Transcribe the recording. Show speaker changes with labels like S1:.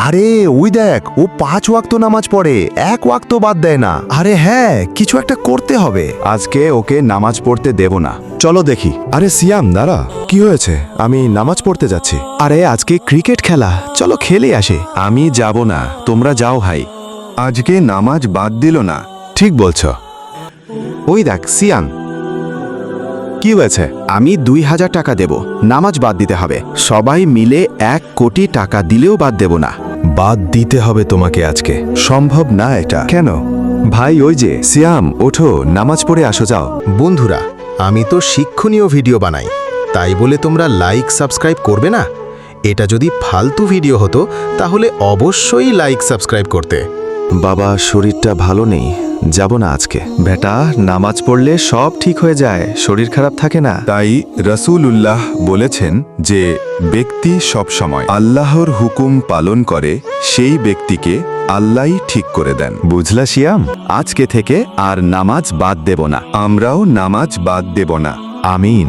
S1: আরে ওই দেখ, ও 5 ওয়াক্ত নামাজ পড়ে, 1 ওয়াক্ত বাদ দেয় না। আরে হ্যাঁ, কিছু একটা করতে হবে। আজকে ওকে নামাজ পড়তে দেব না। চলো দেখি। আরে সিয়াম দাঁড়া, কি হয়েছে? আমি নামাজ পড়তে যাচ্ছি। আরে আজকে ক্রিকেট খেলা, চলো খেলে আসি। আমি যাব না, তোমরা যাও ভাই। আজকে নামাজ বাদ দিল না। ঠিক বলছ। ওই দেখ সিয়াম, কি হয়েছে? আমি 2000 টাকা দেব, নামাজ বাদ দিতে হবে। সবাই মিলে 1 কোটি টাকা দিলেও বাদ দেব না। বাদ দিতে হবে তোমাকে আজকে। সম্ভব না এটা। কেন? ভাই ওই যে সিয়াম, ওঠো, নামাজ পড়ে আসো যাও।
S2: বন্ধুরা, আমি তো শিক্ষণীয় ভিডিও বানাই, তাই বলে তোমরা লাইক সাবস্ক্রাইব করবে না? এটা যদি ফালতু ভিডিও হতো তাহলে অবশ্যই লাইক সাবস্ক্রাইব করতে।
S1: বাবা শরীরটা ভালো নেই, যাব না আজকে। বেটা, নামাজ পড়লে সব ঠিক হয়ে যায়, শরীর খারাপ থাকে না। তাই রাসূলুল্লাহ বলেছেন যে ব্যক্তি সব সময় আল্লাহর হুকুম পালন করে, সেই ব্যক্তিকে আল্লাহই ঠিক করে দেন। বুঝলা সিয়াম? আজকে থেকে আর নামাজ বাদ দেব না। আমরাও নামাজ বাদ দেব না। আমিন।